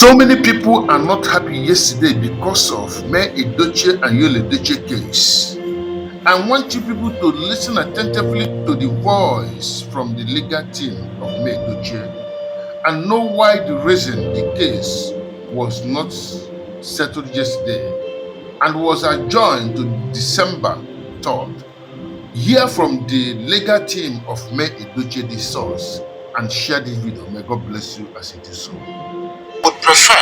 So many people are not happy yesterday because of May Yul-edochie and Yul-edochie case. I want you people to listen attentively to the voice from the legal team of May Yul-edochie and know why the reason the case was not settled yesterday and was adjourned to December 3rd. Hear from the legal team of May Yul-edochie the source and share this video. May God bless you as it is so. Would prefer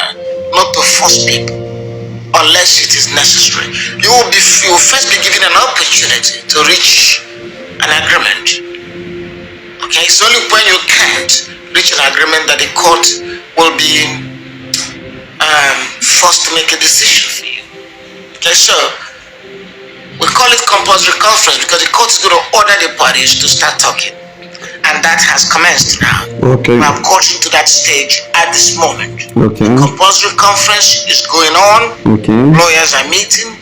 not to force people unless it is necessary. You will first be given an opportunity to reach an agreement. Okay, it's only when you can't reach an agreement that the court will be forced to make a decision for you. Okay, so we call it compulsory conference because the court is going to order the parties to start talking. And that has commenced now. Okay. We have gotten to that stage at this moment. Okay. Compulsory conference is going on. Okay. Lawyers are meeting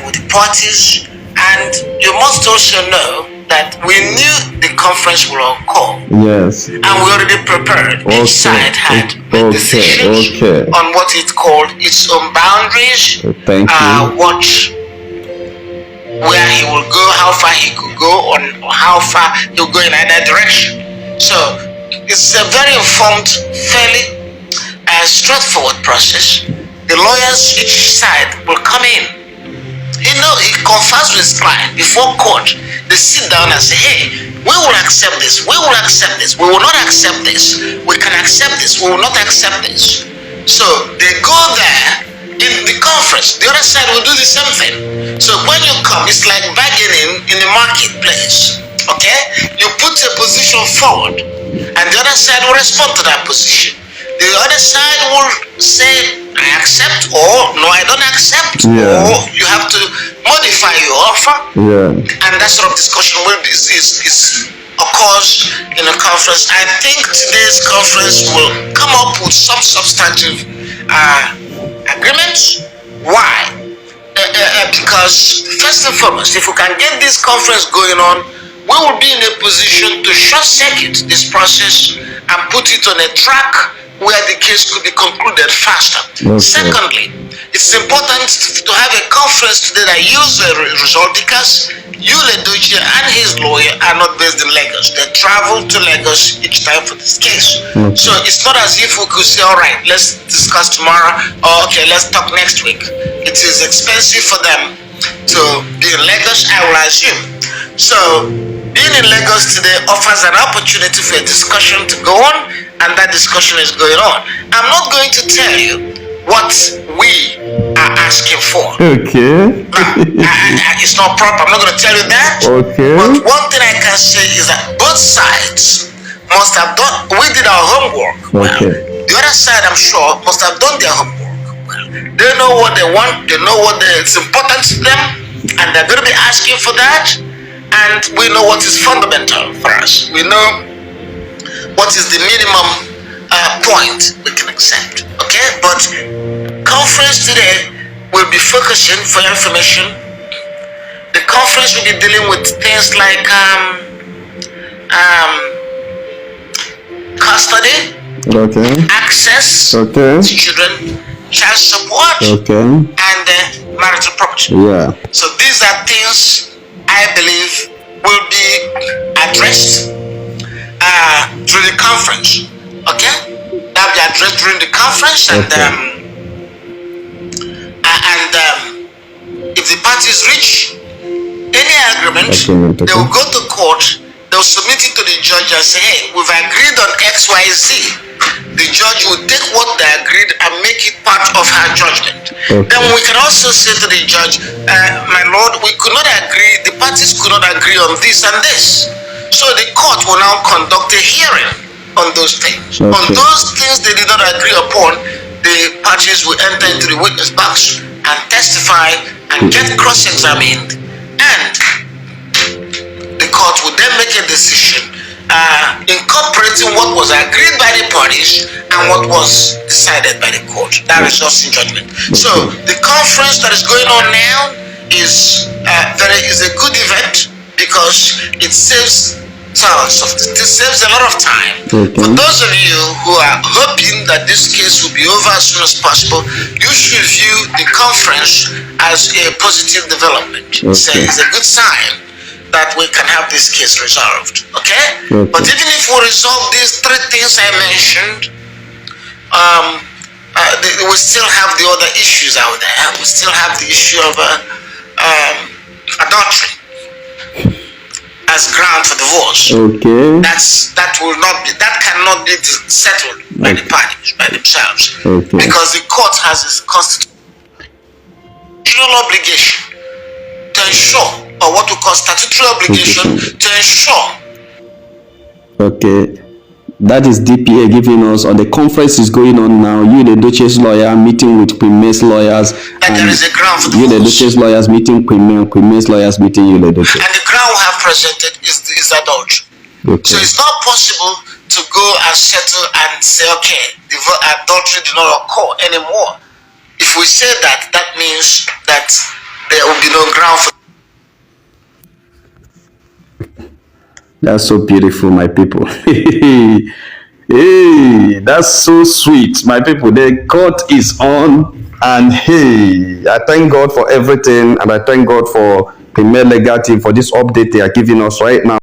with the parties. And you must also know that we knew the conference will occur. Yes. And we already prepared. Okay. Each side had made decisions on what it called its own boundaries. Thank you. Where he will go, how far he could go, or how far he'll go in either direction. So it's a very informed, fairly straightforward process. The lawyers, each side will come in. He confers with his client before court. They sit down and say, hey, we will accept this, we will accept this, we will not accept this, we can accept this, we will not accept this. So they go there in the conference. The other side will do the same thing. So when you come, it's like bargaining in the marketplace. Okay? You put a position forward and the other side will respond to that position. The other side will say, I accept, or no, I don't accept, or you have to modify your offer. And that sort of discussion occurs in a conference. I think today's conference will come up with some substantive agreements. Why? Because first and foremost, if we can get this conference going on, we will be in a position to short circuit this process and put it on a track where the case could be concluded faster. Okay. Secondly, it's important to have a conference today that yields a result because Yul-edochie and his lawyer are not based in Lagos. They travel to Lagos each time for this case. Okay. So it's not as if we could say, all right, let's discuss tomorrow, or okay, let's talk next week. It is expensive for them to be in Lagos, I will assume. So being in Lagos today offers an opportunity for a discussion to go on, and that discussion is going on. I'm not going to tell you what we are asking for. Okay. It's not proper. I'm not going to tell you that. Okay. But one thing I can say is that both sides must have done. We did our homework. Okay. Well, the other side, I'm sure, must have done their homework. Well, they know what they want. They know what is important to them, and they're going to be asking for that. And we know what is fundamental for us. We know what is the minimum point we can accept. Okay, but conference today will be focusing, for your information, the conference will be dealing with things like custody, access to children, child support, and marital property. Yeah. So these are things I believe will be addressed through the conference. Okay, that will be addressed during the conference, and if the parties reach any agreement, they will go to court. They will submit it to the judge and say, hey, we've agreed on XYZ. The judge will take what they agreed and make it part of her judgment. Then we can also say to the judge, my lord, we could not agree, the parties could not agree on this and this. So the court will now conduct a hearing on those things. On those things they did not agree upon, the parties will enter into the witness box and testify and get cross-examined, and the court will then make a decision incorporating what was agreed by the parties and what was decided by the court. That results in judgment. So the conference that is going on now is a good event because it saves So this saves a lot of time. For those of you who are hoping that this case will be over as soon as possible, you should view the conference as a positive development. It's a good sign that we can have this case resolved. Okay? But even if we resolve these three things I mentioned, we still have the other issues out there. We still have the issue of adultery as ground for divorce. Okay. That cannot be settled by the parties by themselves. Okay. Because the court has its constitutional obligation to ensure, or what we call statutory obligation to ensure. Okay. That is DPA giving us, or the conference is going on now. Yul-edochie's lawyer meeting with Queen May's lawyers, and there is a ground for the Yul-edochie's lawyers meeting Queen May, and Queen May's lawyers meeting Yul-edochie. And the ground we have presented is adultery. Okay. So it's not possible to go and settle and say, okay, the adultery did not occur anymore. If we say that, that means that there will be no ground for. That's so beautiful, my people. Hey, that's so sweet, my people. The court is on, and hey, I thank God for everything, and I thank God for the May legal team for this update they are giving us right now.